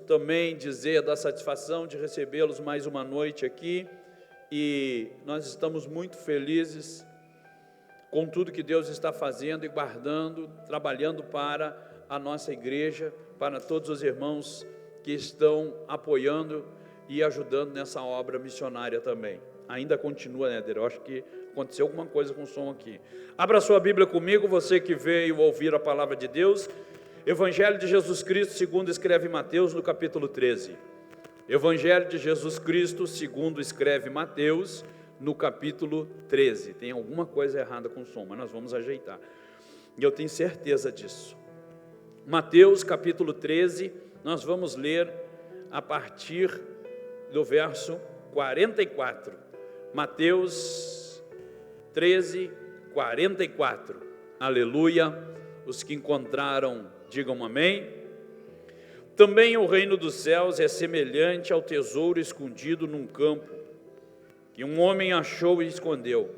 também dizer da satisfação de recebê-los mais uma noite aqui, e nós estamos muito felizes com tudo que Deus está fazendo e guardando, trabalhando para a nossa igreja, para todos os irmãos que estão apoiando e ajudando nessa obra missionária também. Ainda continua, né, Eder? Eu acho que aconteceu alguma coisa com o som aqui. Abra sua Bíblia comigo, você que veio ouvir a palavra de Deus. Evangelho de Jesus Cristo, segundo escreve Mateus, no capítulo 13. Evangelho de Jesus Cristo, segundo escreve Mateus, no capítulo 13. Tem alguma coisa errada com o som, mas nós vamos ajeitar. E eu tenho certeza disso. Mateus, capítulo 13, nós vamos ler a partir do verso 44. Mateus 13, 44. Aleluia. Os que encontraram, digam amém. Também o reino dos céus é semelhante ao tesouro escondido num campo, que um homem achou e escondeu.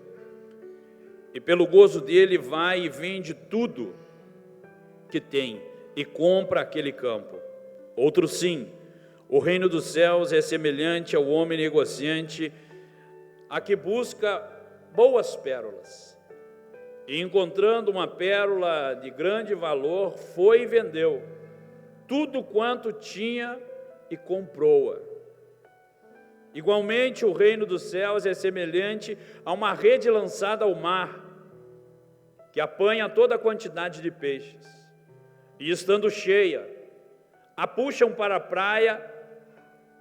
E pelo gozo dele vai e vende tudo que tem e compra aquele campo. Outro sim, o reino dos céus é semelhante ao homem negociante, a que busca boas pérolas. E encontrando uma pérola de grande valor, foi e vendeu tudo quanto tinha e comprou-a. Igualmente, o reino dos céus é semelhante a uma rede lançada ao mar, que apanha toda a quantidade de peixes, e estando cheia, a puxam para a praia,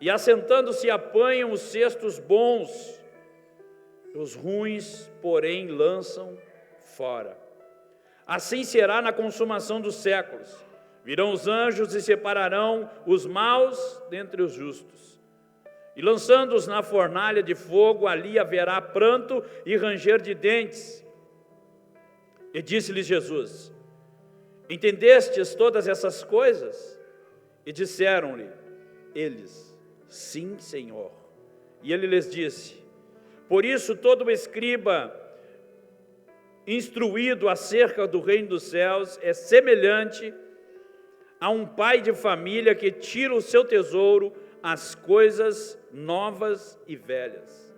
e assentando-se apanham os cestos bons, os ruins, porém, lançam fora. Assim será na consumação dos séculos. Virão os anjos e separarão os maus dentre os justos, e lançando-os na fornalha de fogo, ali haverá pranto e ranger de dentes. E disse-lhes Jesus: entendestes todas essas coisas? E disseram-lhe eles: sim, Senhor. E ele lhes disse: por isso todo escriba instruído acerca do reino dos céus é semelhante a um pai de família que tira o seu tesouro as coisas novas e velhas.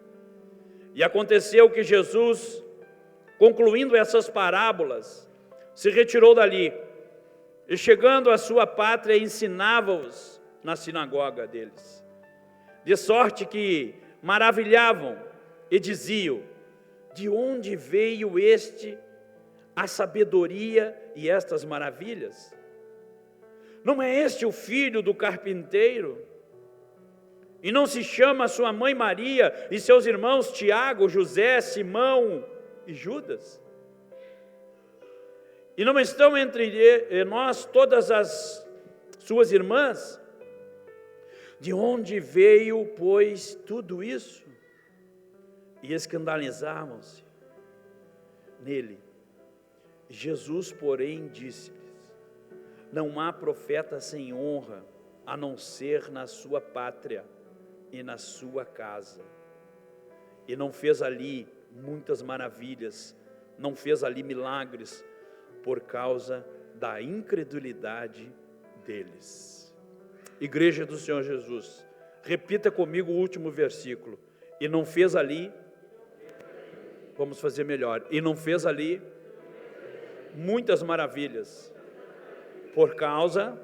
E aconteceu que Jesus, concluindo essas parábolas, se retirou dali, e chegando à sua pátria, ensinava-os na sinagoga deles, de sorte que maravilhavam e diziam: de onde veio a sabedoria e estas maravilhas? Não é este o filho do carpinteiro? E não se chama sua mãe Maria e seus irmãos Tiago, José, Simão e Judas? E não estão entre nós todas as suas irmãs? De onde veio, pois, tudo isso? E escandalizavam-se nele. Jesus, porém, disse-lhes: não há profeta sem honra, a não ser na sua pátria e na sua casa. E não fez ali muitas maravilhas, não fez ali milagres, por causa da incredulidade deles. Igreja do Senhor Jesus, repita comigo o último versículo. E não fez ali, vamos fazer melhor, e não fez ali muitas maravilhas, por causa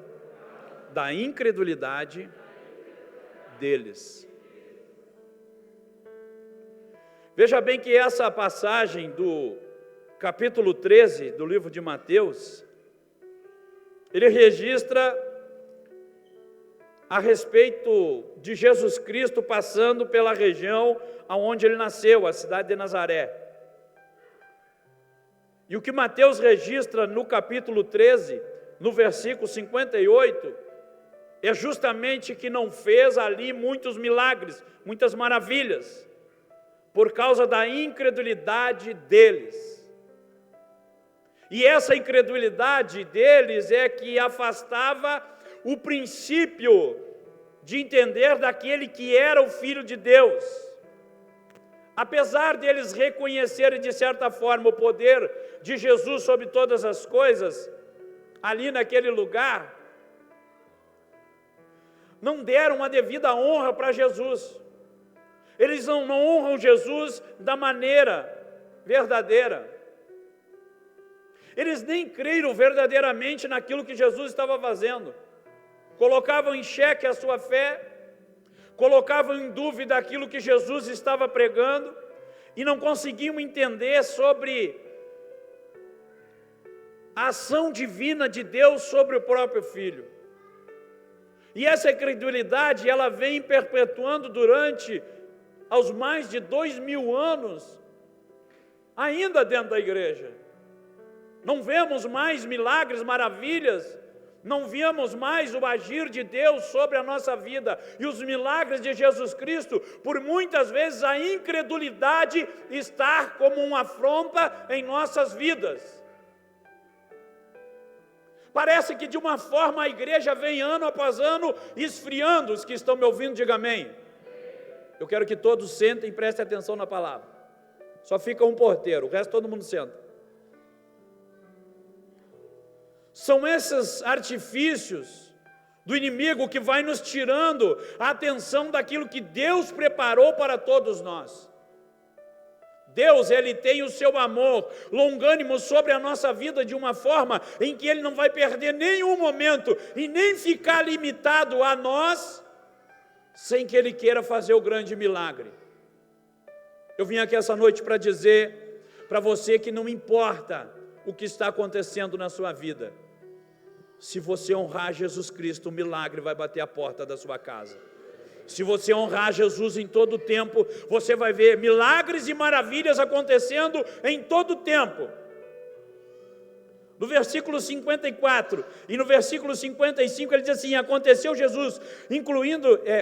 da incredulidade deles. Veja bem que essa passagem do capítulo 13 do livro de Mateus, ele registra a respeito de Jesus Cristo passando pela região onde ele nasceu, a cidade de Nazaré. E o que Mateus registra no capítulo 13, no versículo 58, é justamente que não fez ali muitos milagres, muitas maravilhas, por causa da incredulidade deles. E essa incredulidade deles é que afastava o princípio de entender daquele que era o Filho de Deus. Apesar deles reconhecerem de certa forma o poder de Jesus sobre todas as coisas, ali naquele lugar, não deram a devida honra para Jesus. Eles não honram Jesus da maneira verdadeira. Eles nem creram verdadeiramente naquilo que Jesus estava fazendo. Colocavam em xeque a sua fé, colocavam em dúvida aquilo que Jesus estava pregando e não conseguiam entender sobre a ação divina de Deus sobre o próprio Filho. E essa incredulidade, ela vem perpetuando durante aos mais de 2000 anos, ainda dentro da igreja. Não vemos mais milagres, maravilhas, não vemos mais o agir de Deus sobre a nossa vida. E os milagres de Jesus Cristo, por muitas vezes a incredulidade está como uma afronta em nossas vidas. Parece que de uma forma a igreja vem ano após ano esfriando. Os que estão me ouvindo, diga amém. Eu quero que todos sentem e prestem atenção na palavra. Só fica um porteiro, o resto todo mundo senta. São esses artifícios do inimigo que vai nos tirando a atenção daquilo que Deus preparou para todos nós. Deus, Ele tem o seu amor longânimo sobre a nossa vida de uma forma em que Ele não vai perder nenhum momento e nem ficar limitado a nós, sem que Ele queira fazer o grande milagre. Eu vim aqui essa noite para dizer para você que não importa o que está acontecendo na sua vida, se você honrar Jesus Cristo, o milagre vai bater a porta da sua casa. Se você honrar Jesus em todo o tempo, você vai ver milagres e maravilhas acontecendo em todo o tempo. No versículo 54 e no versículo 55 ele diz assim: aconteceu Jesus,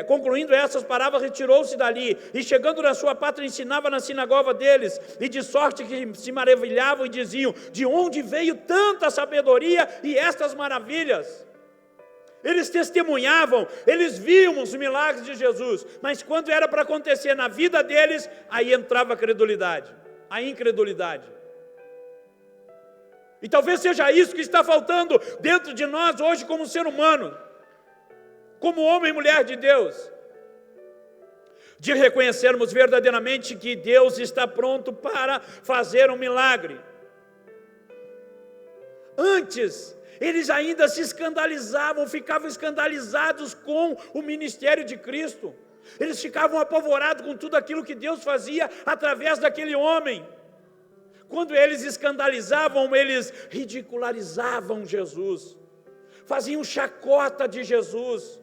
concluindo essas palavras, retirou-se dali, e chegando na sua pátria ensinava na sinagoga deles, e de sorte que se maravilhavam e diziam: de onde veio tanta sabedoria e estas maravilhas? Eles testemunhavam, eles viam os milagres de Jesus, mas quando era para acontecer na vida deles, aí entrava a credulidade, a incredulidade. E talvez seja isso que está faltando dentro de nós hoje como ser humano, como homem e mulher de Deus, de reconhecermos verdadeiramente que Deus está pronto para fazer um milagre. Antes, eles ainda se escandalizavam, ficavam escandalizados com o ministério de Cristo. Eles ficavam apavorados com tudo aquilo que Deus fazia através daquele homem. Quando eles escandalizavam, eles ridicularizavam Jesus, faziam chacota de Jesus,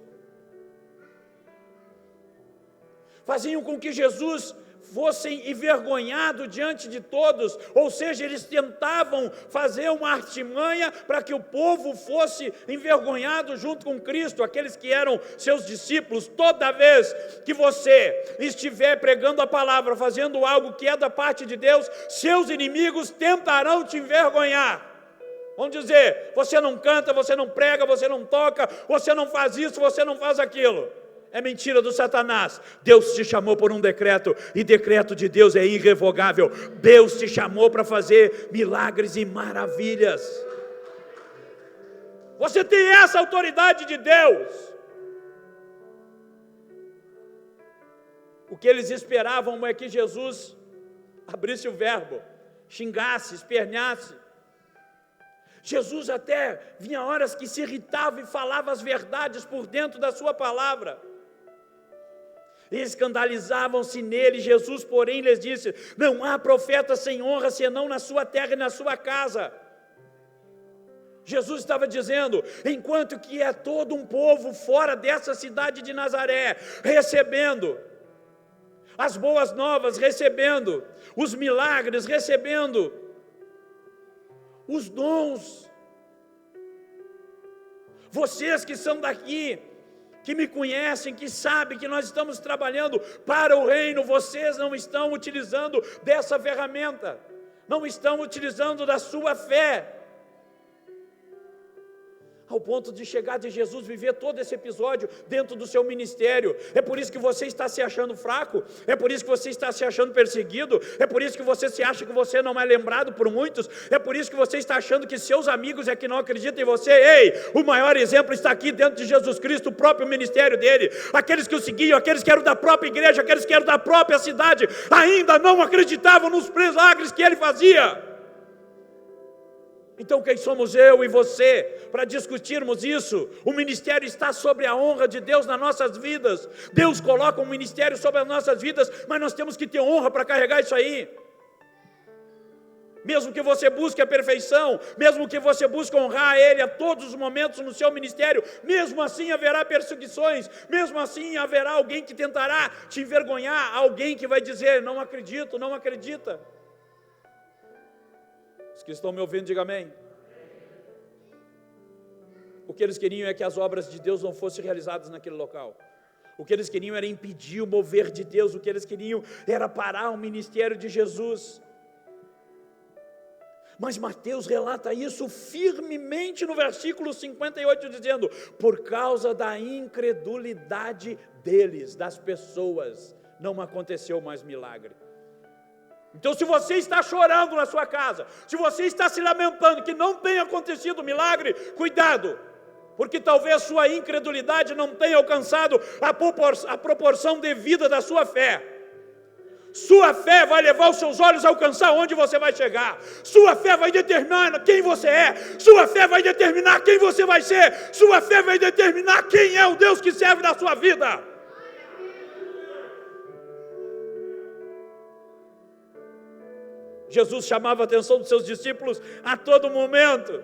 faziam com que Jesus fosse envergonhado diante de todos, ou seja, eles tentavam fazer uma artimanha para que o povo fosse envergonhado junto com Cristo, aqueles que eram seus discípulos. Toda vez que você estiver pregando a palavra, fazendo algo que é da parte de Deus, seus inimigos tentarão te envergonhar. Vão dizer: você não canta, você não prega, você não toca, você não faz isso, você não faz aquilo. É mentira do Satanás. Deus te chamou por um decreto, e decreto de Deus é irrevogável. Deus te chamou para fazer milagres e maravilhas. Você tem essa autoridade de Deus. O que eles esperavam é que Jesus abrisse o verbo, xingasse, esperneasse. Jesus até vinha horas que se irritava e falava as verdades por dentro da sua palavra. Escandalizavam-se nele. Jesus, porém, lhes disse: não há profeta sem honra, senão na sua terra e na sua casa. Jesus estava dizendo: enquanto que é todo um povo fora dessa cidade de Nazaré, recebendo as boas novas, recebendo os milagres, recebendo os dons, vocês que são daqui, que me conhecem, que sabem que nós estamos trabalhando para o reino, vocês não estão utilizando dessa ferramenta, não estão utilizando da sua fé. ao ponto de chegar de Jesus, viver todo esse episódio dentro do seu ministério. É por isso que você está se achando fraco, é por isso que você está se achando perseguido, é por isso que você se acha que você não é lembrado por muitos, é por isso que você está achando que seus amigos é que não acreditam em você. Ei, o maior exemplo está aqui dentro de Jesus Cristo, o próprio ministério dele. Aqueles que o seguiam, aqueles que eram da própria igreja, aqueles que eram da própria cidade, ainda não acreditavam nos milagres que ele fazia. Então quem somos eu e você para discutirmos isso? O ministério está sobre a honra de Deus nas nossas vidas. Deus coloca um ministério sobre as nossas vidas, mas nós temos que ter honra para carregar isso aí. Mesmo que você busque a perfeição, mesmo que você busque honrar Ele a todos os momentos no seu ministério, mesmo assim haverá perseguições, mesmo assim haverá alguém que tentará te envergonhar, alguém que vai dizer, não acredito, não acredita. Os que estão me ouvindo, diga amém. O que eles queriam é que as obras de Deus não fossem realizadas naquele local. O que eles queriam era impedir o mover de Deus. O que eles queriam era parar o ministério de Jesus. Mas Mateus relata isso firmemente no versículo 58, dizendo, por causa da incredulidade deles, das pessoas, não aconteceu mais milagre. Então, se você está chorando na sua casa, se você está se lamentando que não tenha acontecido milagre, cuidado, porque talvez sua incredulidade não tenha alcançado a proporção devida da sua fé. Sua fé vai levar os seus olhos a alcançar onde você vai chegar. Sua fé vai determinar quem você é. Sua fé vai determinar quem você vai ser. Sua fé vai determinar quem é o Deus que serve na sua vida. Jesus chamava a atenção dos seus discípulos a todo momento.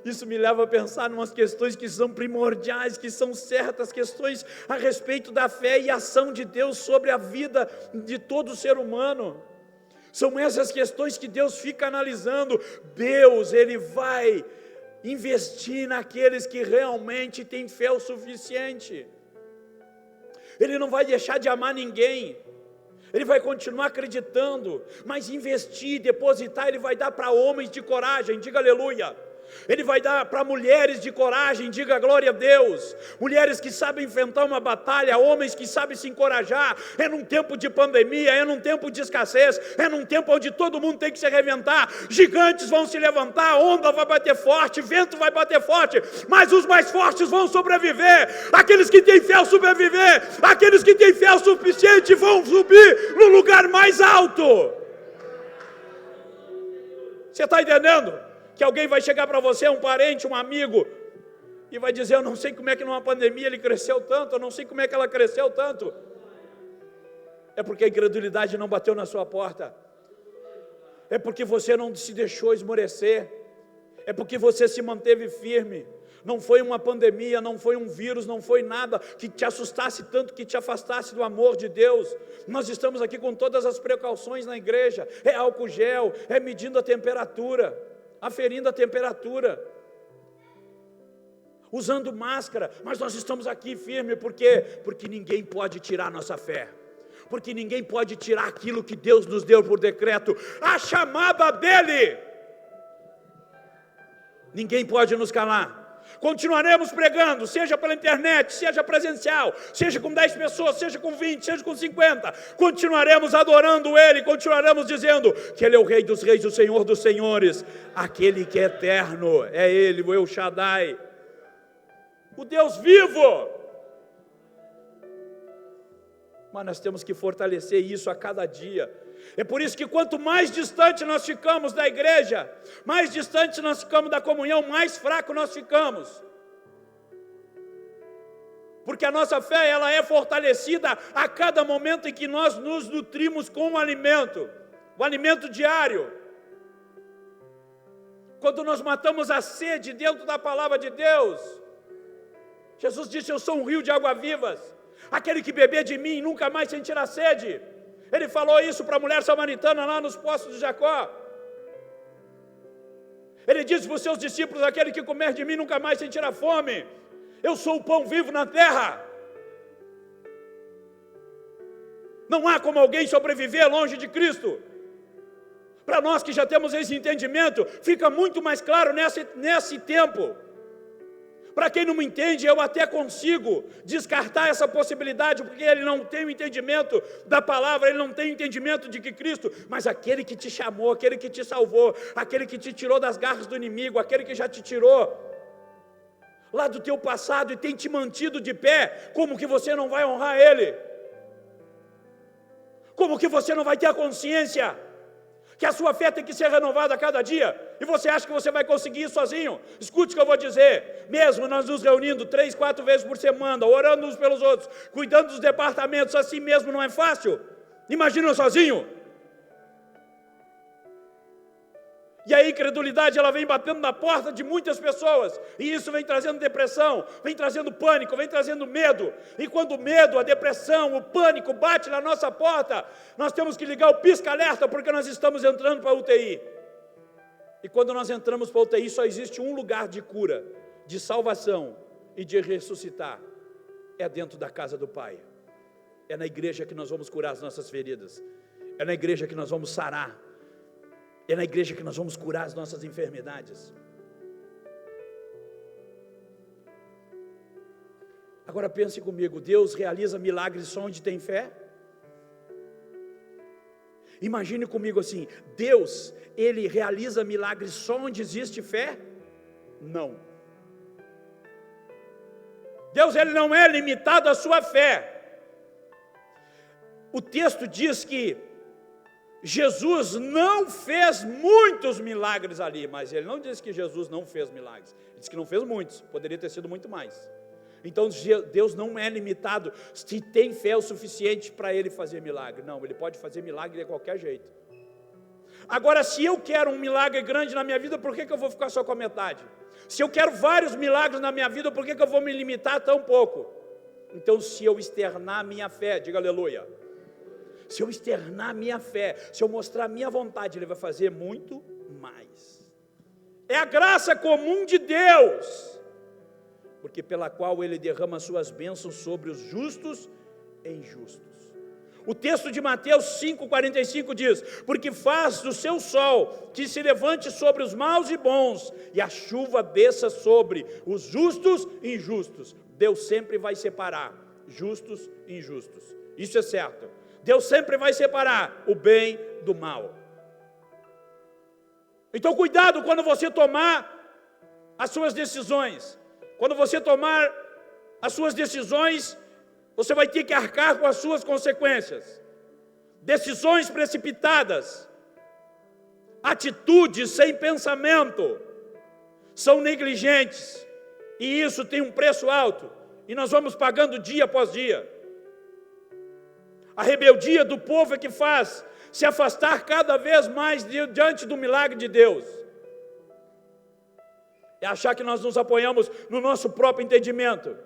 Isso me leva a pensar em umas questões que são primordiais, que são certas, questões a respeito da fé e ação de Deus sobre a vida de todo ser humano. São essas questões que Deus fica analisando. Deus, Ele vai investir naqueles que realmente têm fé o suficiente. Ele não vai deixar de amar ninguém. Ele vai continuar acreditando, mas investir, depositar, Ele vai dar para homens de coragem, diga aleluia. Ele vai dar para mulheres de coragem, diga glória a Deus. Mulheres que sabem enfrentar uma batalha, homens que sabem se encorajar. É num tempo de pandemia, é num tempo de escassez, é num tempo onde todo mundo tem que se reinventar. Gigantes vão se levantar, a onda vai bater forte, vento vai bater forte, mas os mais fortes vão sobreviver. Aqueles que têm fé vão sobreviver, aqueles que têm fé o suficiente vão subir no lugar mais alto. Você está entendendo? Que alguém vai chegar para você, um parente, um amigo, e vai dizer, eu não sei como é que numa pandemia ele cresceu tanto, eu não sei como é que ela cresceu tanto. É porque a incredulidade não bateu na sua porta. É porque você não se deixou esmorecer. É porque você se manteve firme. Não foi uma pandemia, não foi um vírus, não foi nada que te assustasse tanto, que te afastasse do amor de Deus. Nós estamos aqui com todas as precauções na igreja. É álcool gel, é medindo a temperatura, aferindo a temperatura, usando máscara, mas nós estamos aqui firmes, por quê? Porque ninguém pode tirar nossa fé, porque ninguém pode tirar aquilo que Deus nos deu por decreto, a chamada dEle, ninguém pode nos calar. Continuaremos pregando, seja pela internet, seja presencial, seja com 10 pessoas, seja com 20, seja com 50, continuaremos adorando Ele, continuaremos dizendo que Ele é o Rei dos Reis, o Senhor dos Senhores, aquele que é eterno, é Ele, o El Shaddai, o Deus vivo. Mas nós temos que fortalecer isso a cada dia. É por isso que quanto mais distante nós ficamos da igreja, mais distante nós ficamos da comunhão, mais fraco nós ficamos. Porque a nossa fé, ela é fortalecida a cada momento em que nós nos nutrimos com o alimento diário. Quando nós matamos a sede dentro da palavra de Deus, Jesus disse, eu sou um rio de águas vivas, aquele que beber de mim nunca mais sentirá sede. Ele falou isso para a mulher samaritana lá nos poços de Jacó. Ele disse para os seus discípulos, aquele que comer de mim nunca mais sentirá fome. Eu sou o pão vivo na terra. Não há como alguém sobreviver longe de Cristo. Para nós que já temos esse entendimento, fica muito mais claro nesse tempo. Para quem não me entende, eu até consigo descartar essa possibilidade, porque ele não tem o entendimento da palavra, ele não tem o entendimento de que Cristo, mas aquele que te chamou, aquele que te salvou, aquele que te tirou das garras do inimigo, aquele que já te tirou lá do teu passado e tem te mantido de pé, como que você não vai honrar ele? Como que você não vai ter a consciência que a sua fé tem que ser renovada a cada dia, e você acha que você vai conseguir isso sozinho? Escute o que eu vou dizer, mesmo nós nos reunindo 3, 4 vezes por semana, orando uns pelos outros, cuidando dos departamentos, assim mesmo não é fácil? Imagina sozinho. E a incredulidade, ela vem batendo na porta de muitas pessoas, e isso vem trazendo depressão, vem trazendo pânico, vem trazendo medo, e quando o medo, a depressão, o pânico bate na nossa porta, nós temos que ligar o pisca-alerta, porque nós estamos entrando para a UTI, e quando nós entramos para a UTI, só existe um lugar de cura, de salvação e de ressuscitar, é dentro da casa do Pai, é na igreja que nós vamos curar as nossas feridas, é na igreja que nós vamos sarar, é na igreja que nós vamos curar as nossas enfermidades. Agora pense comigo, Deus realiza milagres só onde tem fé? Imagine comigo assim, Deus, Ele realiza milagres só onde existe fé? Não. Deus, Ele não é limitado à sua fé. O texto diz que Jesus não fez muitos milagres ali, mas ele não disse que Jesus não fez milagres, ele disse que não fez muitos, poderia ter sido muito mais. Então Deus não é limitado, se tem fé o suficiente para ele fazer milagre, não, ele pode fazer milagre de qualquer jeito. Agora, se eu quero um milagre grande na minha vida, por que eu vou ficar só com a metade? Se eu quero vários milagres na minha vida, por que eu vou me limitar tão pouco? Então, se eu externar a minha fé, diga aleluia. Se eu externar a minha fé, se eu mostrar a minha vontade, Ele vai fazer muito mais. É a graça comum de Deus, porque pela qual Ele derrama suas bênçãos sobre os justos e injustos. O texto de Mateus 5,45 diz, porque faz do seu sol que se levante sobre os maus e bons, e a chuva desça sobre os justos e injustos. Deus sempre vai separar justos e injustos, isso é certo. Deus sempre vai separar o bem do mal. Então cuidado quando você tomar as suas decisões. Quando você tomar as suas decisões, você vai ter que arcar com as suas consequências. Decisões precipitadas, atitudes sem pensamento, são negligentes, e isso tem um preço alto, e nós vamos pagando dia após dia. A rebeldia do povo é que faz se afastar cada vez mais diante do milagre de Deus. É achar que nós nos apoiamos no nosso próprio entendimento.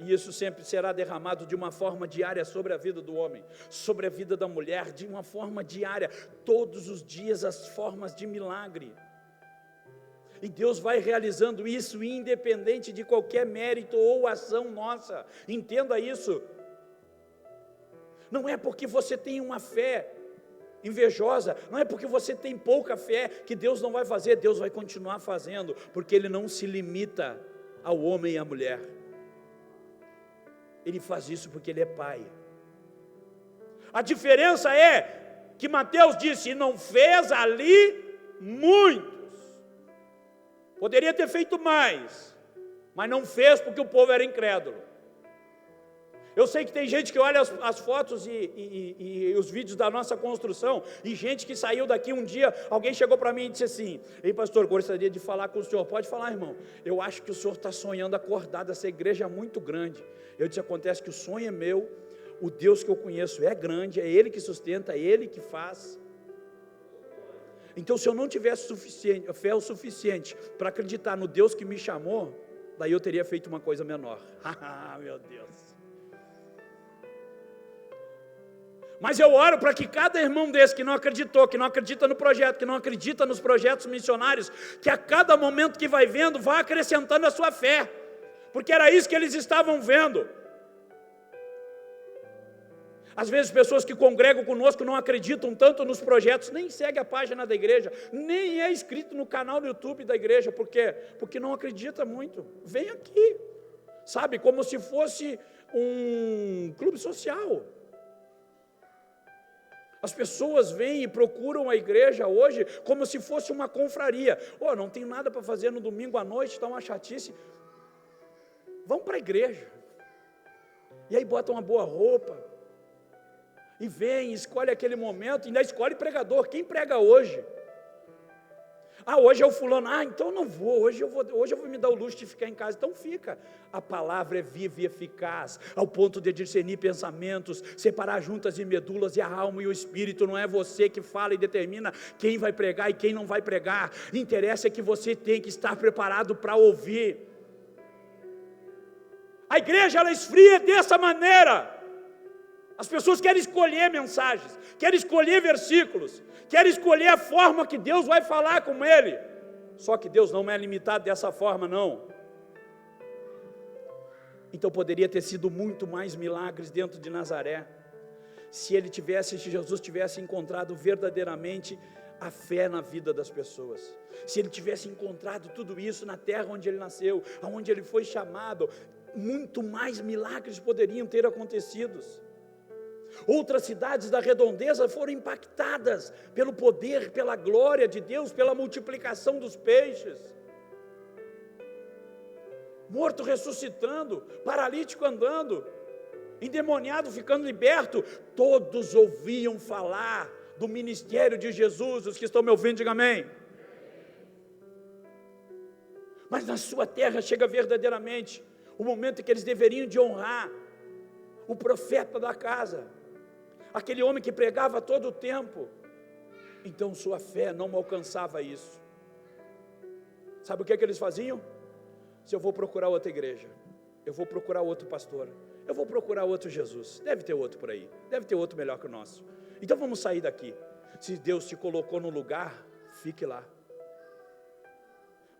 E isso sempre será derramado de uma forma diária sobre a vida do homem, sobre a vida da mulher, de uma forma diária, todos os dias as formas de milagre. E Deus vai realizando isso independente de qualquer mérito ou ação nossa. Entenda isso. Não é porque você tem uma fé invejosa, não é porque você tem pouca fé que Deus não vai fazer. Deus vai continuar fazendo, porque Ele não se limita ao homem e à mulher. Ele faz isso porque Ele é Pai. A diferença é que Mateus disse, e não fez ali muitos. Poderia ter feito mais, mas não fez porque o povo era incrédulo. Eu sei que tem gente que olha as fotos e os vídeos da nossa construção, e gente que saiu daqui um dia, alguém chegou para mim e disse assim, ei pastor, gostaria de falar com o senhor. Pode falar, irmão. Eu acho que o senhor está sonhando acordado, essa igreja é muito grande. Eu disse, acontece que o sonho é meu, o Deus que eu conheço é grande, é Ele que sustenta, é Ele que faz. Então, se eu não tivesse fé o suficiente para acreditar no Deus que me chamou, daí eu teria feito uma coisa menor. Meu Deus. Mas eu oro para que cada irmão desse que não acreditou, que não acredita no projeto, que não acredita nos projetos missionários, que a cada momento que vai vendo, vá acrescentando a sua fé, porque era isso que eles estavam vendo. Às vezes pessoas que congregam conosco não acreditam tanto nos projetos, nem segue a página da igreja, nem é inscrito no canal do YouTube da igreja. Por quê? Porque não acredita muito. Vem aqui, sabe, como se fosse um clube social. As pessoas vêm e procuram a igreja hoje como se fosse uma confraria. Não tenho nada para fazer no domingo à noite, está uma chatice. Vão para a igreja. E aí botam uma boa roupa. E vem, escolhe aquele momento, e ainda escolhe pregador. Quem prega hoje? Hoje é o fulano. Então não vou. Hoje eu vou me dar o luxo de ficar em casa. Então fica. A palavra é viva e eficaz, ao ponto de discernir pensamentos, separar juntas e medulas e a alma e o espírito. Não é você que fala e determina quem vai pregar e quem não vai pregar. Interessa é que você tem que estar preparado para ouvir. A igreja, ela esfria dessa maneira. As pessoas querem escolher mensagens, querem escolher versículos, querem escolher a forma que Deus vai falar com ele. Só que Deus não é limitado dessa forma, não. Então poderia ter sido muito mais milagres dentro de Nazaré, se Jesus tivesse encontrado verdadeiramente a fé na vida das pessoas. Se ele tivesse encontrado tudo isso na terra onde ele nasceu, onde ele foi chamado, muito mais milagres poderiam ter acontecido. Outras cidades da redondeza foram impactadas pelo poder, pela glória de Deus, pela multiplicação dos peixes. Morto ressuscitando, paralítico andando, endemoniado ficando liberto. Todos ouviam falar do ministério de Jesus. Os que estão me ouvindo, digam amém. Mas na sua terra chega verdadeiramente o momento em que eles deveriam de honrar o profeta da casa, aquele homem que pregava todo o tempo. Então sua fé não alcançava isso. Sabe o que eles faziam? Se eu vou procurar outra igreja, eu vou procurar outro pastor, eu vou procurar outro Jesus, deve ter outro por aí, deve ter outro melhor que o nosso. Então vamos sair daqui. Se Deus te colocou no lugar, fique lá.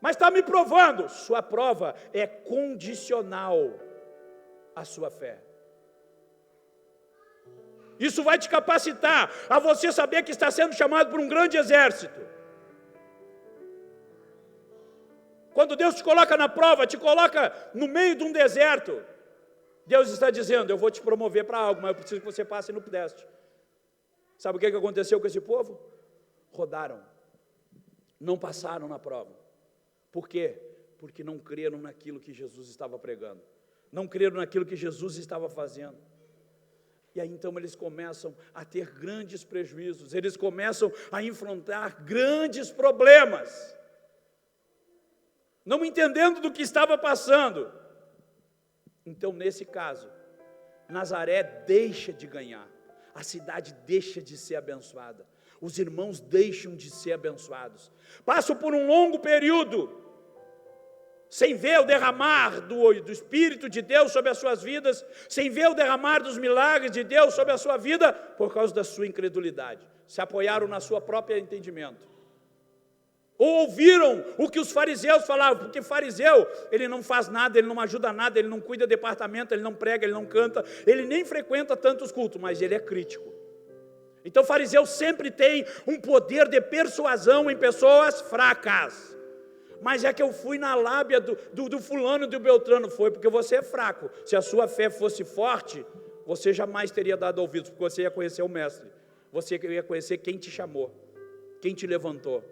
Mas está me provando. Sua prova é condicional à sua fé. Isso vai te capacitar a você saber que está sendo chamado por um grande exército. Quando Deus te coloca na prova, te coloca no meio de um deserto, Deus está dizendo: eu vou te promover para algo, mas eu preciso que você passe no teste. Sabe o que aconteceu com esse povo? Rodaram, não passaram na prova. Por quê? Porque não creram naquilo que Jesus estava pregando, não creram naquilo que Jesus estava fazendo. E aí então eles começam a ter grandes prejuízos, eles começam a enfrentar grandes problemas, não entendendo do que estava passando. Então nesse caso, Nazaré deixa de ganhar, a cidade deixa de ser abençoada, os irmãos deixam de ser abençoados, passam por um longo período sem ver o derramar do Espírito de Deus sobre as suas vidas, sem ver o derramar dos milagres de Deus sobre a sua vida, por causa da sua incredulidade. Se apoiaram na sua própria entendimento. Ou ouviram o que os fariseus falavam, porque fariseu, ele não faz nada, ele não ajuda nada, ele não cuida do departamento, ele não prega, ele não canta, ele nem frequenta tantos cultos, mas ele é crítico. Então fariseu sempre tem um poder de persuasão em pessoas fracas. Mas é que eu fui na lábia do fulano e do Beltrano. Foi porque você é fraco. Se a sua fé fosse forte, você jamais teria dado ouvidos, porque você ia conhecer o mestre, você ia conhecer quem te chamou, quem te levantou.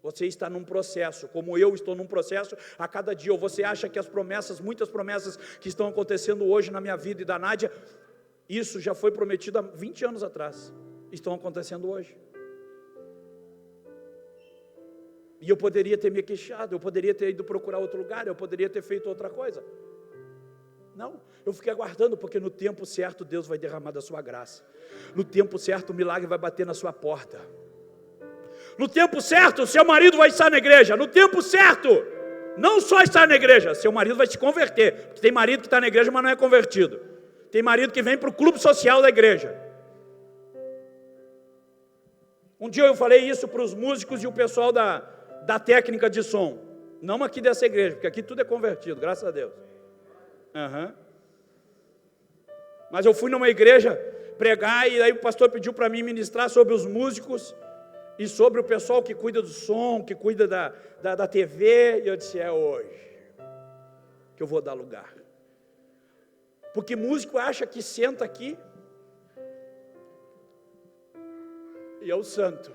Você está num processo, como eu estou num processo a cada dia. Ou você acha que as promessas, muitas promessas que estão acontecendo hoje na minha vida e da Nádia, isso já foi prometido há 20 anos atrás, estão acontecendo hoje. E eu poderia ter me queixado, eu poderia ter ido procurar outro lugar, eu poderia ter feito outra coisa. Não, eu fiquei aguardando, porque no tempo certo Deus vai derramar da sua graça. No tempo certo o milagre vai bater na sua porta. No tempo certo o seu marido vai estar na igreja. No tempo certo, não só estar na igreja, seu marido vai se converter. Porque tem marido que está na igreja, mas não é convertido. Tem marido que vem para o clube social da igreja. Um dia eu falei isso para os músicos e o pessoal da técnica de som, não aqui dessa igreja, porque aqui tudo é convertido, graças a Deus. Mas eu fui numa igreja pregar, e aí o pastor pediu para mim ministrar sobre os músicos e sobre o pessoal que cuida do som, que cuida da TV, e eu disse, é hoje que eu vou dar lugar. Porque músico acha que senta aqui e é o santo.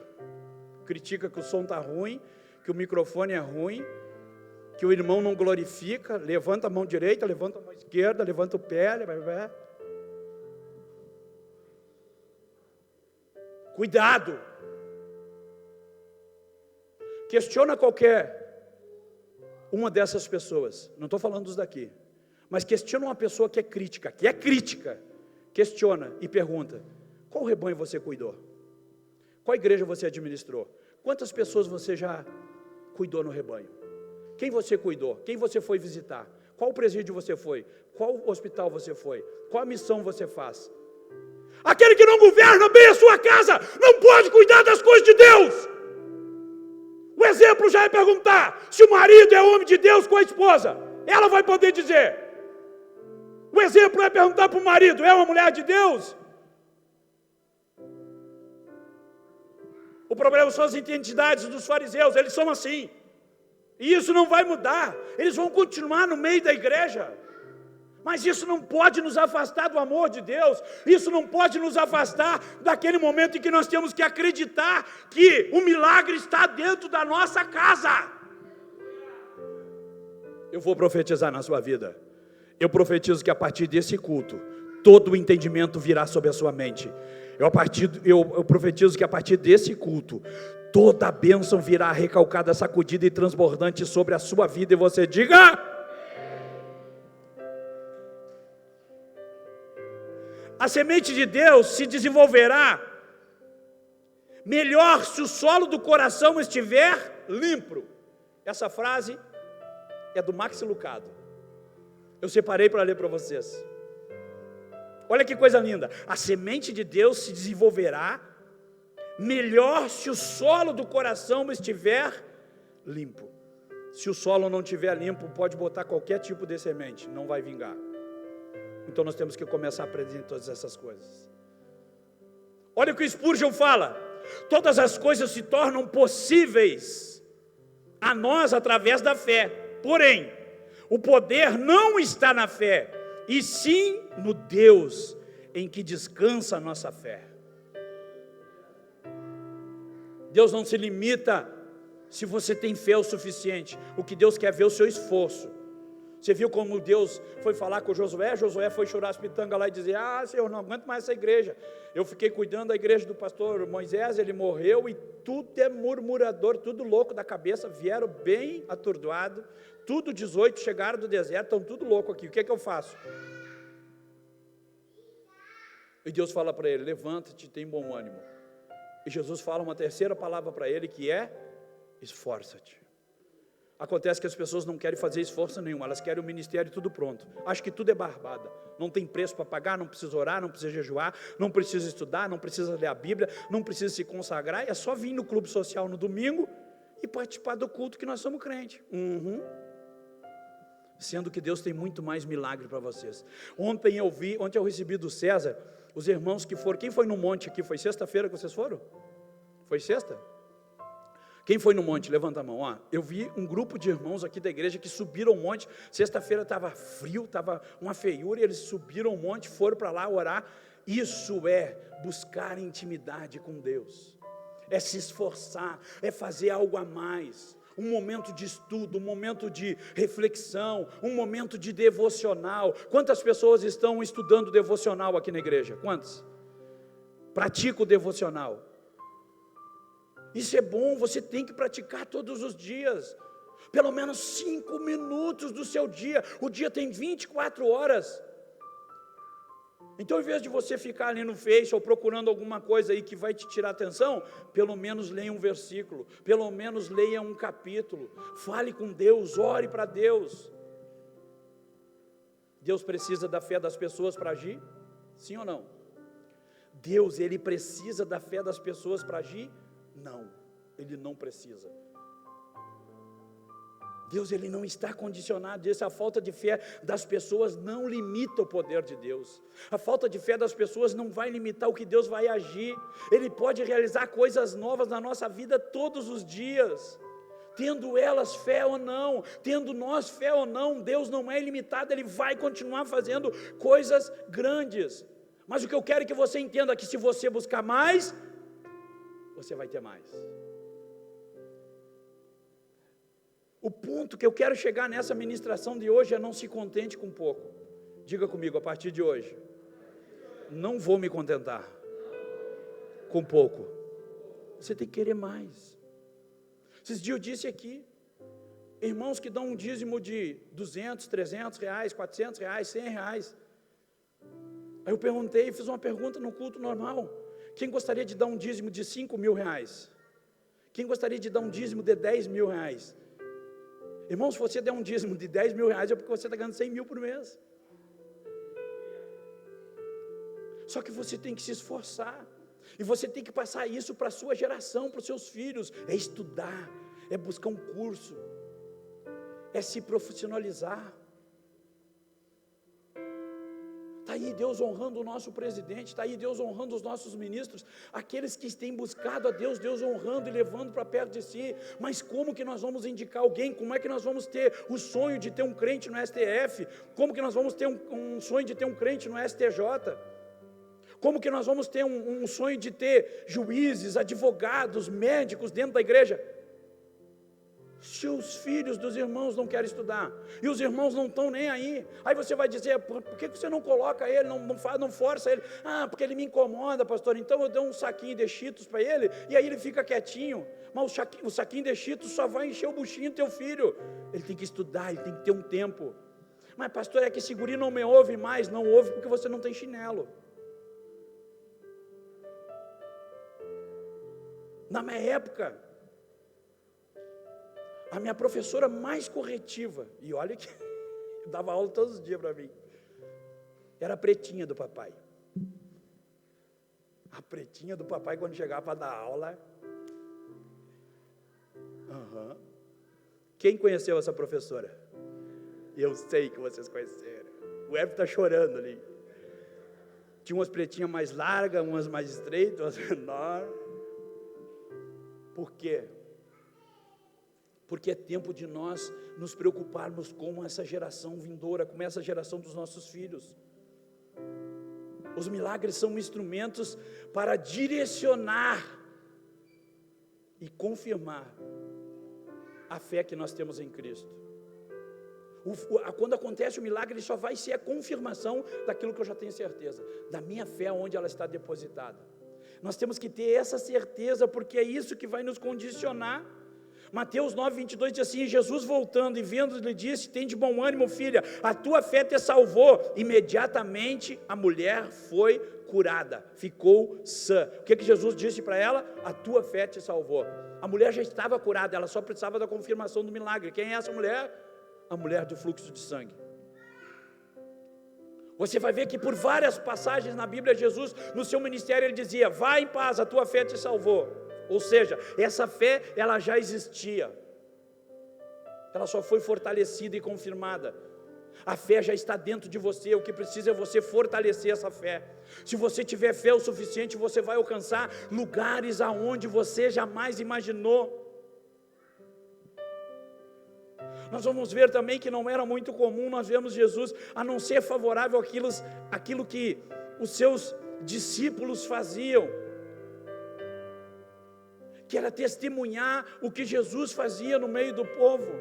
Critica que o som está ruim, que o microfone é ruim, que o irmão não glorifica, levanta a mão direita, levanta a mão esquerda, levanta o pé, vai. Cuidado. Questiona qualquer uma dessas pessoas, não estou falando dos daqui, mas questiona uma pessoa que é crítica, questiona e pergunta, qual rebanho você cuidou? Qual igreja você administrou? Quantas pessoas você já cuidou no rebanho? Quem você cuidou? Quem você foi visitar? Qual presídio você foi? Qual hospital você foi? Qual missão você faz? Aquele que não governa bem a sua casa não pode cuidar das coisas de Deus. O exemplo já é perguntar se o marido é homem de Deus com a esposa. Ela vai poder dizer. O exemplo é perguntar para o marido, é uma mulher de Deus? O problema são as identidades dos fariseus, eles são assim. E isso não vai mudar, eles vão continuar no meio da igreja. Mas isso não pode nos afastar do amor de Deus, isso não pode nos afastar daquele momento em que nós temos que acreditar que o milagre está dentro da nossa casa. Eu vou profetizar na sua vida. Eu profetizo que a partir desse culto, todo o entendimento virá sobre a sua mente. Eu profetizo que a partir desse culto, toda a bênção virá recalcada, sacudida e transbordante sobre a sua vida, e você diga... A semente de Deus se desenvolverá melhor se o solo do coração estiver limpo. Essa frase é do Max Lucado. Eu separei para ler para vocês. Olha que coisa linda. A semente de Deus se desenvolverá melhor se o solo do coração estiver limpo. Se o solo não estiver limpo, pode botar qualquer tipo de semente, não vai vingar. Então nós temos que começar a aprender todas essas coisas. Olha o que o Spurgeon fala. Todas as coisas se tornam possíveis a nós através da fé. Porém, o poder não está na fé, e sim no Deus em que descansa a nossa fé. Deus não se limita se você tem fé o suficiente. O que Deus quer é ver o seu esforço. Você viu como Deus foi falar com Josué? Josué foi chorar as pitangas lá e dizer, Senhor, não aguento mais essa igreja. Eu fiquei cuidando da igreja do pastor Moisés, ele morreu, e tudo é murmurador, tudo louco da cabeça, vieram bem atordoado, tudo 18, chegaram do deserto, estão tudo louco aqui, o que é que eu faço? E Deus fala para ele, levanta-te, tem bom ânimo. E Jesus fala uma terceira palavra para ele, que é, esforça-te. Acontece que as pessoas não querem fazer esforço nenhum, elas querem o ministério tudo pronto. Acho que tudo é barbada, não tem preço para pagar, não precisa orar, não precisa jejuar, não precisa estudar, não precisa ler a Bíblia, não precisa se consagrar, é só vir no clube social no domingo e participar do culto que nós somos crentes. Sendo que Deus tem muito mais milagre para vocês. Ontem eu recebi do César, os irmãos que foram, quem foi no monte aqui? Foi sexta-feira que vocês foram? Foi sexta? Quem foi no monte? Levanta a mão. Eu vi um grupo de irmãos aqui da igreja que subiram o monte. Sexta-feira estava frio, estava uma feiura, e eles subiram o monte, foram para lá orar. Isso é buscar intimidade com Deus, é se esforçar, é fazer algo a mais. Um momento de estudo, um momento de reflexão, um momento de devocional. Quantas pessoas estão estudando devocional aqui na igreja? Quantas? Pratica o devocional. Isso é bom, você tem que praticar todos os dias, pelo menos 5 minutos do seu dia. O dia tem 24 horas. Então, em vez de você ficar ali no Face ou procurando alguma coisa aí que vai te tirar atenção, pelo menos leia um versículo, pelo menos leia um capítulo, fale com Deus, ore para Deus. Deus precisa da fé das pessoas para agir? Sim ou não? Deus, Ele precisa da fé das pessoas para agir? Não, Ele não precisa. Deus, Ele não está condicionado. A falta de fé das pessoas não limita o poder de Deus. A falta de fé das pessoas não vai limitar o que Deus vai agir. Ele pode realizar coisas novas na nossa vida todos os dias, tendo elas fé ou não, tendo nós fé ou não. Deus não é ilimitado, Ele vai continuar fazendo coisas grandes. Mas o que eu quero que você entenda é que se você buscar mais, você vai ter mais. O ponto que eu quero chegar nessa ministração de hoje é: não se contente com pouco. Diga comigo, a partir de hoje, não vou me contentar com pouco. Você tem que querer mais. Esses dias eu disse aqui, irmãos que dão um dízimo de 200, 300 reais, 400 reais, 100 reais. Aí eu perguntei, fiz uma pergunta no culto normal: quem gostaria de dar um dízimo de 5 mil reais? Quem gostaria de dar um dízimo de 10 mil reais? Irmão, se você der um dízimo de 10 mil reais, é porque você está ganhando 100 mil por mês. Só que você tem que se esforçar, e você tem que passar isso para a sua geração, para os seus filhos. É estudar, é buscar um curso, é se profissionalizar. Está aí Deus honrando o nosso presidente, está aí Deus honrando os nossos ministros, aqueles que têm buscado a Deus, Deus honrando e levando para perto de si. Mas como que nós vamos indicar alguém? Como é que nós vamos ter o sonho de ter um crente no STF? Como que nós vamos ter um sonho de ter um crente no STJ? Como que nós vamos ter um sonho de ter juízes, advogados, médicos dentro da igreja, se os filhos dos irmãos não querem estudar, e os irmãos não estão nem aí? Aí você vai dizer: por que você não coloca ele, não força ele? Porque ele me incomoda, pastor. Então eu dou um saquinho de Cheetos para ele, e aí ele fica quietinho. Mas o saquinho de Cheetos só vai encher o buchinho do teu filho. Ele tem que estudar, ele tem que ter um tempo. Mas pastor, é que esse guri não me ouve mais. Não ouve porque você não tem chinelo. Na minha época, a minha professora mais corretiva, e olha que dava aula todos os dias para mim, era a pretinha do papai. A pretinha do papai, quando chegava para dar aula. Quem conheceu essa professora? Eu sei que vocês conheceram. O Hélio está chorando ali. Tinha umas pretinhas mais largas, umas mais estreitas, umas menores. Por quê? Porque é tempo de nós nos preocuparmos com essa geração vindoura, com essa geração dos nossos filhos. Os milagres são instrumentos para direcionar e confirmar a fé que nós temos em Cristo. Quando acontece o milagre, ele só vai ser a confirmação daquilo que eu já tenho certeza, da minha fé onde ela está depositada. Nós temos que ter essa certeza, porque é isso que vai nos condicionar. Mateus 9:22 diz assim: Jesus voltando e vendo, lhe disse: tem de bom ânimo, filha, a tua fé te salvou. Imediatamente a mulher foi curada, ficou sã. O que Jesus disse para ela? A tua fé te salvou. A mulher já estava curada, ela só precisava da confirmação do milagre. Quem é essa mulher? A mulher do fluxo de sangue. Você vai ver que por várias passagens na Bíblia, Jesus, no seu ministério, ele dizia: vai em paz, a tua fé te salvou. Ou seja, essa fé, ela já existia, ela só foi fortalecida e confirmada. A fé já está dentro de você, o que precisa é você fortalecer essa fé. Se você tiver fé o suficiente, você vai alcançar lugares aonde você jamais imaginou. Nós vamos ver também que não era muito comum nós vemos Jesus, a não ser favorável àquilo que os seus discípulos faziam, que era testemunhar o que Jesus fazia no meio do povo.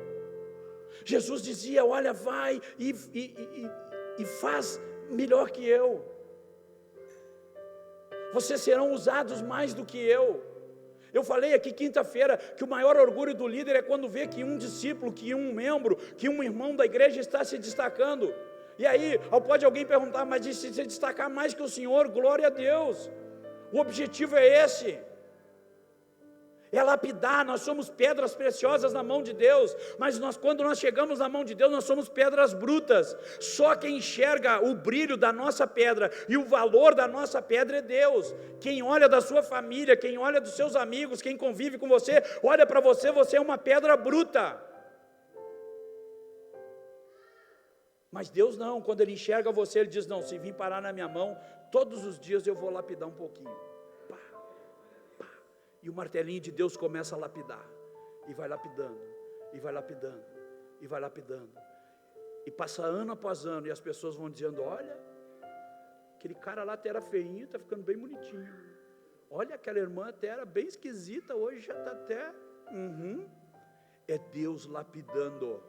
Jesus dizia: olha, vai e faz melhor que eu, vocês serão usados mais do que eu. Eu falei aqui quinta-feira que o maior orgulho do líder é quando vê que um discípulo, que um membro, que um irmão da igreja está se destacando. E aí pode alguém perguntar: mas se destacar mais que o Senhor, glória a Deus. O objetivo é esse, é lapidar. Nós somos pedras preciosas na mão de Deus, mas quando nós chegamos na mão de Deus, nós somos pedras brutas. Só quem enxerga o brilho da nossa pedra e o valor da nossa pedra é Deus. Quem olha da sua família, quem olha dos seus amigos, quem convive com você, olha para você, você é uma pedra bruta. Mas Deus não, quando Ele enxerga você, Ele diz, não, se vir parar na minha mão, todos os dias eu vou lapidar um pouquinho. Pá, pá. E o martelinho de Deus começa a lapidar, e vai lapidando, e vai lapidando, e vai lapidando. E passa ano após ano, e as pessoas vão dizendo, olha, aquele cara lá até era feinho, está ficando bem bonitinho. Olha, aquela irmã até era bem esquisita, hoje já está até... É Deus lapidando.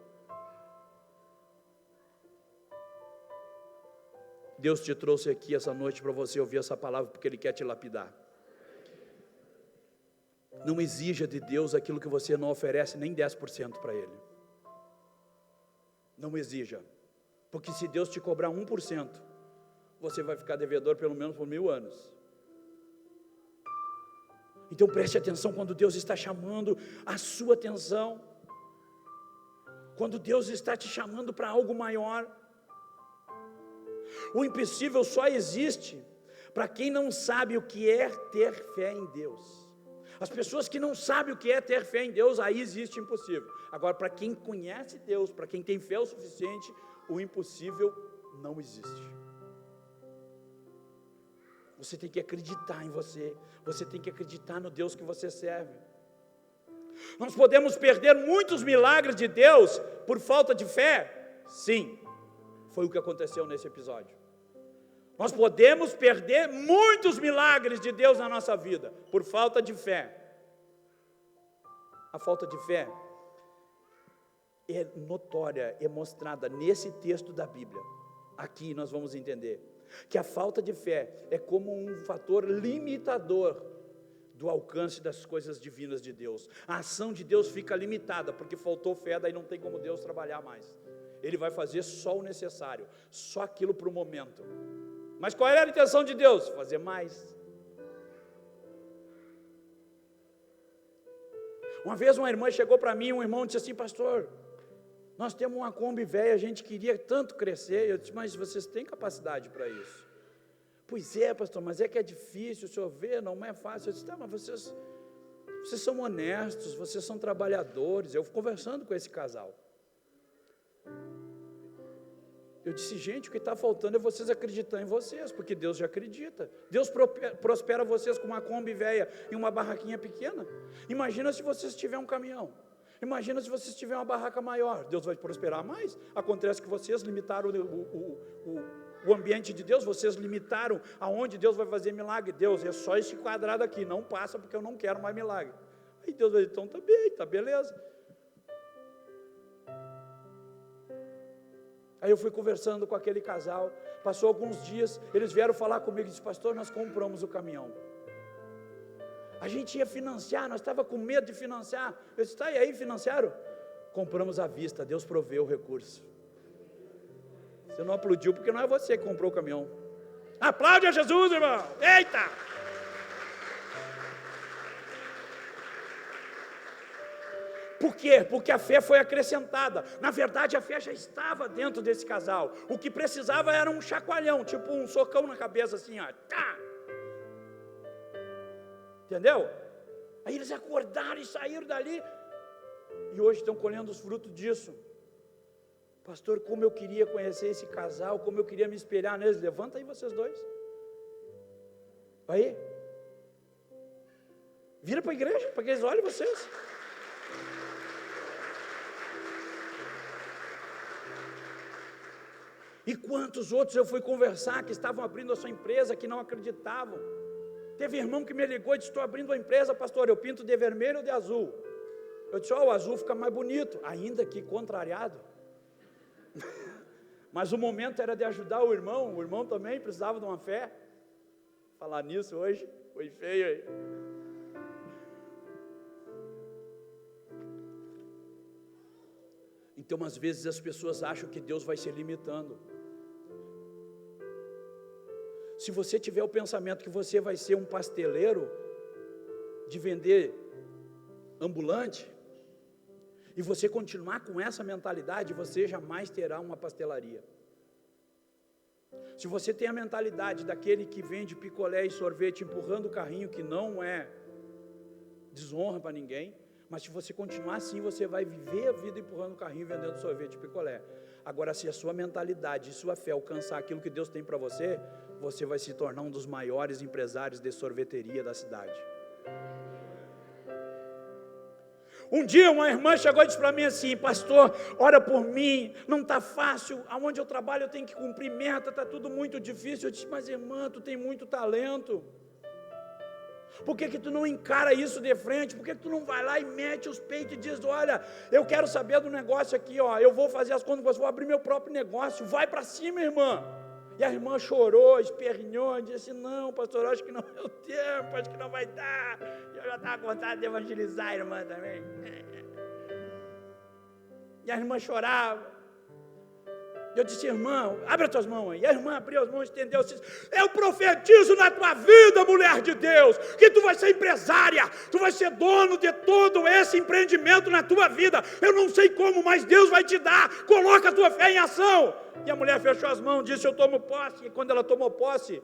Deus te trouxe aqui essa noite para você ouvir essa palavra, porque Ele quer te lapidar. Não exija de Deus aquilo que você não oferece nem 10% para Ele. Não exija, porque se Deus te cobrar 1%, você vai ficar devedor pelo menos por 1000 anos. Então preste atenção quando Deus está chamando a sua atenção, quando Deus está te chamando para algo maior. O impossível só existe para quem não sabe o que é ter fé em Deus. As pessoas que não sabem o que é ter fé em Deus, aí existe impossível. Agora, para quem conhece Deus, para quem tem fé o suficiente, o impossível não existe. Você tem que acreditar em você, você tem que acreditar no Deus que você serve. Nós podemos perder muitos milagres de Deus por falta de fé? Sim, foi o que aconteceu nesse episódio. Nós podemos perder muitos milagres de Deus na nossa vida por falta de fé. A falta de fé é notória, é mostrada nesse texto da Bíblia. Aqui nós vamos entender que a falta de fé é como um fator limitador do alcance das coisas divinas de Deus. A ação de Deus fica limitada, porque faltou fé, daí não tem como Deus trabalhar mais. Ele vai fazer só o necessário, só aquilo para o momento. Mas qual era a intenção de Deus? Fazer mais. Uma vez uma irmã chegou para mim, um irmão disse assim, pastor, nós temos uma Kombi velha, a gente queria tanto crescer. Eu disse, mas vocês têm capacidade para isso? Pois é, pastor, mas é que é difícil, o senhor vê, não é fácil. Eu disse, tá, mas vocês são honestos, vocês são trabalhadores. Eu fui conversando com esse casal. Eu disse, gente, o que está faltando é vocês acreditarem em vocês, porque Deus já acredita. Deus prospera vocês com uma Kombi velha e uma barraquinha pequena. Imagina se vocês tiverem um caminhão. Imagina se vocês tiverem uma barraca maior. Deus vai prosperar mais. Acontece que vocês limitaram o ambiente de Deus, vocês limitaram aonde Deus vai fazer milagre. Deus, é só esse quadrado aqui, não passa porque eu não quero mais milagre. Aí Deus vai dizer, então tá bem, tá beleza. Aí eu fui conversando com aquele casal, passou alguns dias, eles vieram falar comigo e disse, pastor, nós compramos o caminhão. A gente ia financiar, nós estávamos com medo de financiar. Eu disse, tá, e aí financiaram? Compramos à vista, Deus proveu o recurso. Você não aplaudiu porque não é você que comprou o caminhão. Aplaude a Jesus, irmão! Eita! Por quê? Porque a fé foi acrescentada. Na verdade, a fé já estava dentro desse casal. O que precisava era um chacoalhão, tipo um socão na cabeça assim, ó. Tá! Entendeu? Aí eles acordaram e saíram dali. E hoje estão colhendo os frutos disso. Pastor, como eu queria conhecer esse casal, como eu queria me espelhar neles. Levanta aí vocês dois. Aí. Vira para a igreja, para que eles olhem vocês. E quantos outros eu fui conversar que estavam abrindo a sua empresa, que não acreditavam. Teve irmão que me ligou e disse, estou abrindo uma empresa, pastor, eu pinto de vermelho ou de azul? Eu disse, o azul fica mais bonito, ainda que contrariado. Mas o momento era de ajudar o irmão também precisava de uma fé. Falar nisso hoje, foi feio aí. Então, às vezes as pessoas acham que Deus vai se limitando. Se você tiver o pensamento que você vai ser um pasteleiro, de vender ambulante, e você continuar com essa mentalidade, você jamais terá uma pastelaria. Se você tem a mentalidade daquele que vende picolé e sorvete empurrando o carrinho, que não é desonra para ninguém, Mas se você continuar assim, você vai viver a vida empurrando o carrinho, vendendo sorvete e picolé. Agora, se a sua mentalidade e sua fé alcançar aquilo que Deus tem para você, você vai se tornar um dos maiores empresários de sorveteria da cidade. Um dia uma irmã chegou e disse para mim assim: pastor, ora por mim, não está fácil, aonde eu trabalho eu tenho que cumprir meta, está tudo muito difícil. Eu disse: mas irmã, tu tem muito talento, por que tu não encara isso de frente? Por que tu não vai lá e mete os peitos e diz: olha, eu quero saber do negócio aqui, ó, eu vou fazer as contas, vou abrir meu próprio negócio, vai para cima, irmã. E a irmã chorou, esperneou, disse: não, pastor, acho que não é o tempo, acho que não vai dar. Eu já estava com vontade de evangelizar a irmã também. E a irmã chorava. Eu disse: irmã, abre as tuas mãos aí. E a irmã abriu as mãos, estendeu, disse: eu profetizo na tua vida, mulher de Deus, que tu vai ser empresária, tu vai ser dono de todo esse empreendimento na tua vida. Eu não sei como, mas Deus vai te dar. Coloca a tua fé em ação. E a mulher fechou as mãos, disse: eu tomo posse. E quando ela tomou posse,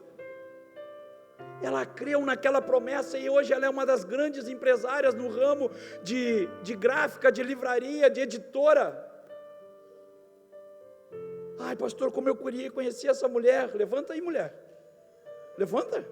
ela creu naquela promessa, e hoje ela é uma das grandes empresárias no ramo de gráfica, de livraria, de editora. Ai, pastor, como eu queria conhecer essa mulher. Levanta aí, mulher. Levanta.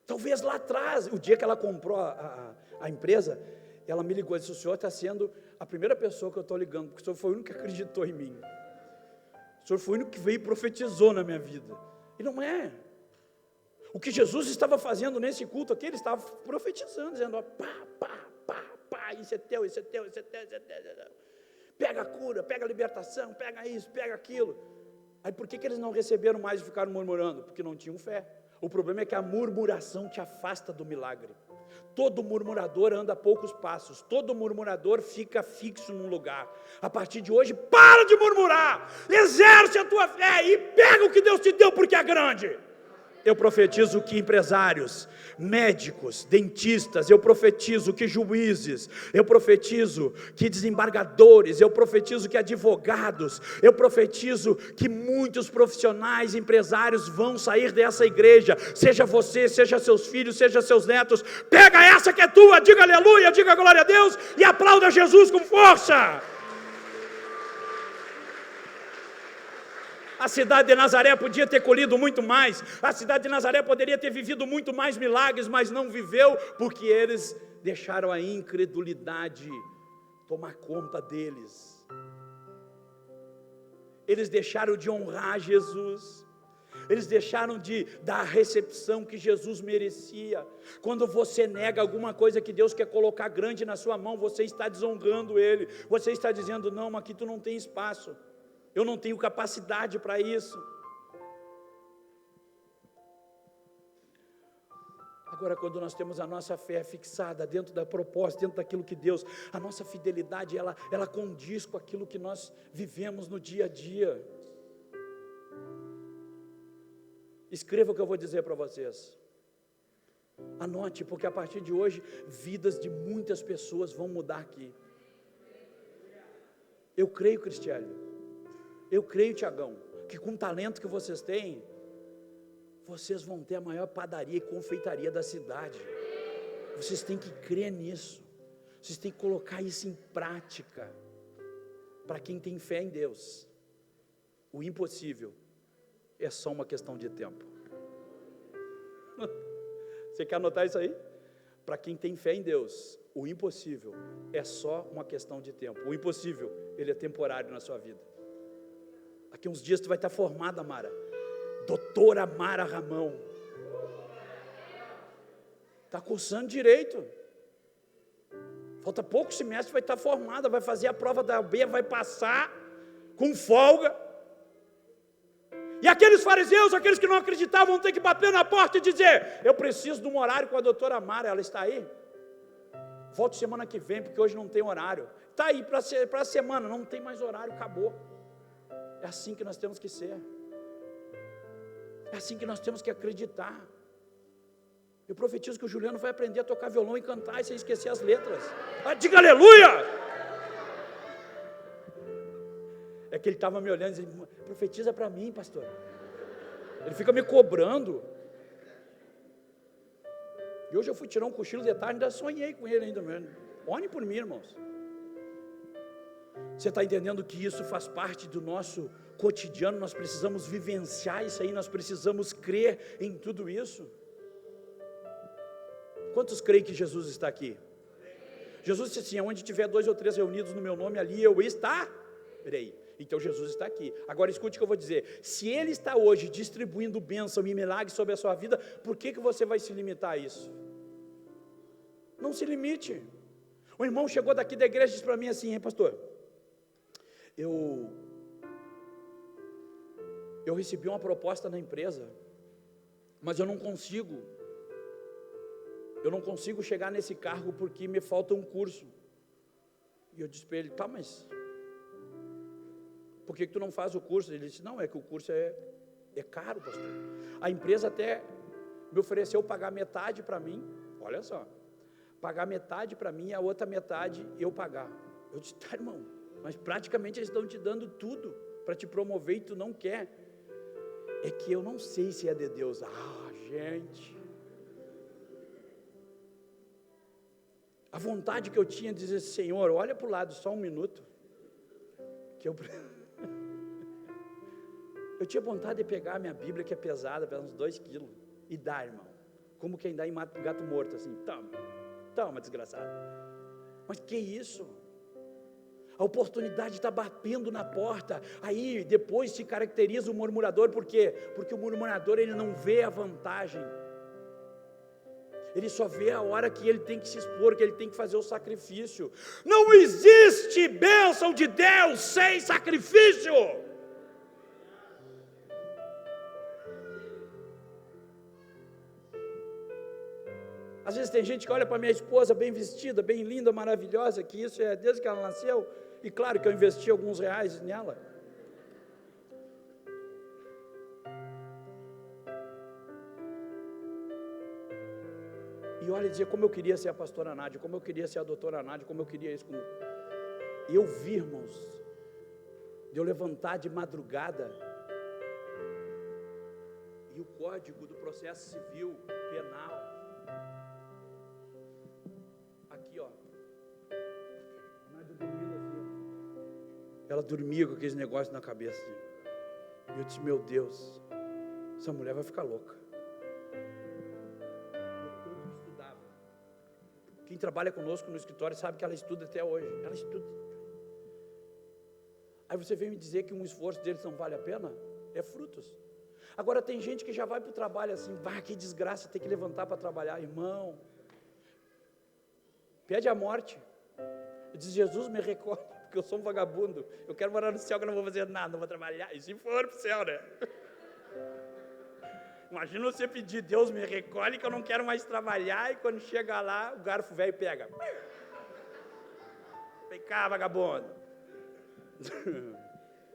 Talvez lá atrás, o dia que ela comprou a empresa, ela me ligou e disse: o senhor está sendo a primeira pessoa que eu estou ligando, porque o senhor foi o único que acreditou em mim. O senhor foi o único que veio e profetizou na minha vida. E não é. O que Jesus estava fazendo nesse culto aqui, ele estava profetizando, dizendo: ó, pá, isso é teu, isso é teu, isso é teu, isso é teu, isso é teu. Pega a cura, pega a libertação, pega isso, pega aquilo. Aí por que eles não receberam mais e ficaram murmurando? Porque não tinham fé. O problema é que a murmuração te afasta do milagre. Todo murmurador anda a poucos passos, todo murmurador fica fixo num lugar. A partir de hoje, para de murmurar, exerce a tua fé e pega o que Deus te deu, porque é grande. Eu profetizo que empresários, médicos, dentistas, eu profetizo que juízes, eu profetizo que desembargadores, eu profetizo que advogados, eu profetizo que muitos profissionais, empresários vão sair dessa igreja, seja você, seja seus filhos, seja seus netos. Pega essa que é tua, diga aleluia, diga glória a Deus e aplauda Jesus com força. A cidade de Nazaré podia ter colhido muito mais, a cidade de Nazaré poderia ter vivido muito mais milagres, mas não viveu, porque eles deixaram a incredulidade tomar conta deles. Eles deixaram de honrar Jesus, eles deixaram de dar a recepção que Jesus merecia. Quando você nega alguma coisa que Deus quer colocar grande na sua mão, você está desonrando Ele, você está dizendo: não, aqui tu não tem espaço. Eu não tenho capacidade para isso. Agora, quando nós temos a nossa fé fixada dentro da proposta, dentro daquilo que Deus, a nossa fidelidade, ela condiz com aquilo que nós vivemos no dia a dia. Escreva o que eu vou dizer para vocês. Anote, porque a partir de hoje, vidas de muitas pessoas vão mudar aqui. Eu creio, Cristiane. Eu creio, Tiagão, que com o talento que vocês têm, vocês vão ter a maior padaria e confeitaria da cidade. Vocês têm que crer nisso. Vocês têm que colocar isso em prática. Para quem tem fé em Deus, o impossível é só uma questão de tempo. Você quer anotar isso aí? Para quem tem fé em Deus, o impossível é só uma questão de tempo. O impossível, ele é temporário na sua vida. Daqui uns dias tu vai estar formada, Mara. Doutora Mara Ramão. Está cursando direito. Falta pouco semestre, vai estar formada, vai fazer a prova da OAB, vai passar com folga. E aqueles fariseus, aqueles que não acreditavam, vão ter que bater na porta e dizer: eu preciso de um horário com a doutora Mara, ela está aí? Volte semana que vem, porque hoje não tem horário. Está aí para a semana, não tem mais horário, acabou. É assim que nós temos que ser. É assim que nós temos que acreditar. Eu profetizo que o Juliano vai aprender a tocar violão e cantar, e sem esquecer as letras. Diga aleluia! É que ele estava me olhando e dizendo: profetiza para mim, pastor. Ele fica me cobrando. E hoje eu fui tirar um cochilo de tarde, ainda sonhei com ele ainda mesmo. Orem por mim, irmãos. Você está entendendo que isso faz parte do nosso cotidiano? Nós precisamos vivenciar isso aí, nós precisamos crer em tudo isso. Quantos creem que Jesus está aqui? Jesus disse assim: onde tiver 2 ou 3 reunidos no meu nome, ali eu estarei. Então Jesus está aqui. Agora escute o que eu vou dizer. Se Ele está hoje distribuindo bênção e milagres sobre a sua vida, por que você vai se limitar a isso? Não se limite. O irmão chegou daqui da igreja e disse para mim assim: pastor, eu recebi uma proposta na empresa, mas eu não consigo chegar nesse cargo porque me falta um curso. E eu disse para ele: tá, mas por que tu não faz o curso? Ele disse: não, é que o curso é caro, pastor. A empresa até me ofereceu pagar metade para mim, olha só, pagar metade para mim e a outra metade eu pagar. Eu disse: tá, irmão, mas praticamente eles estão te dando tudo para te promover e tu não quer. É que eu não sei se é de Deus. Ah, gente, a vontade que eu tinha de dizer: Senhor, olha para o lado só um minuto, que eu tinha vontade de pegar a minha Bíblia, que é pesada, pesa uns 2 quilos, e dar, irmão, como quem dá em gato morto, assim, toma, desgraçado. Mas que isso? A oportunidade está batendo na porta. Aí depois se caracteriza o murmurador. Por quê? Porque o murmurador, ele não vê a vantagem, ele só vê a hora que ele tem que se expor, que ele tem que fazer o sacrifício. Não existe bênção de Deus sem sacrifício. Às vezes tem gente que olha para minha esposa bem vestida, bem linda, maravilhosa, que isso é desde que ela nasceu, e claro que eu investi alguns reais nela. E olha, dizer como eu queria ser a pastora Nádia, como eu queria ser a doutora Nádia, como eu queria isso. E eu vi, irmãos, de eu levantar de madrugada, e o código do processo civil, penal, aqui ó, ela dormia com aqueles negócios na cabeça, e eu disse: meu Deus, essa mulher vai ficar louca. Quem trabalha conosco no escritório sabe que ela estuda até hoje, ela estuda. Aí você vem me dizer que um esforço deles não vale a pena? É frutos. Agora tem gente que já vai para o trabalho assim: que desgraça, ter que levantar para trabalhar. Irmão, pede a morte, diz: Jesus, me recolhe, porque eu sou um vagabundo, eu quero morar no céu, que eu não vou fazer nada, não vou trabalhar. E se for para o céu, né? Imagina você pedir: Deus, me recolhe, que eu não quero mais trabalhar, e quando chega lá, o garfo velho pega. Vem cá, vagabundo.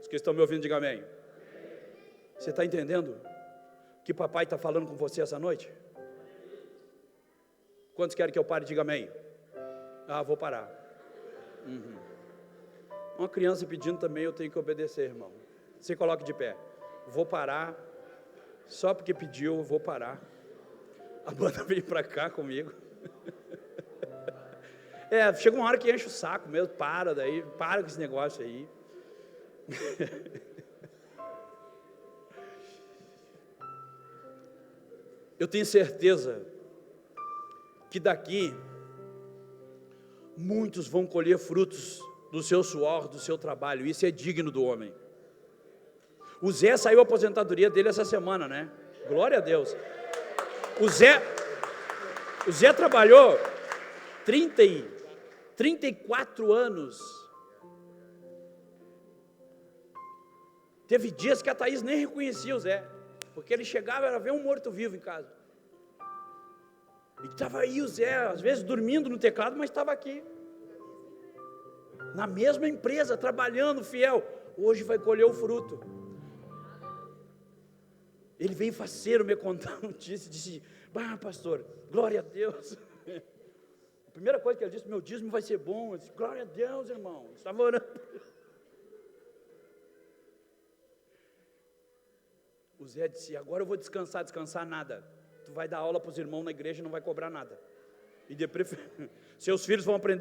Os que estão me ouvindo, digam amém. Você está entendendo que papai está falando com você essa noite? Quantos querem que eu pare? Diga amém. Vou parar. Uma criança pedindo também, eu tenho que obedecer, irmão. Se coloque de pé. Vou parar. Só porque pediu, eu vou parar. A banda veio para cá comigo. Chega uma hora que enche o saco mesmo. Para com esse negócio aí. Eu tenho certeza que daqui muitos vão colher frutos do seu suor, do seu trabalho. Isso é digno do homem. O Zé saiu a aposentadoria dele essa semana, né? Glória a Deus. O Zé trabalhou 34 anos. Teve dias que a Thaís nem reconhecia o Zé, porque ele chegava, era ver um morto-vivo em casa. E estava aí o Zé, às vezes dormindo no teclado, mas estava aqui. Na mesma empresa, trabalhando, fiel. Hoje vai colher o fruto. Ele veio faceiro me contar a notícia, disse: pastor, glória a Deus. A primeira coisa que ele disse: meu dízimo vai ser bom. Eu disse: glória a Deus, irmão, estava orando. O Zé disse: agora eu vou descansar. Descansar nada. Tu vai dar aula para os irmãos na igreja e não vai cobrar nada. E de seus filhos vão aprender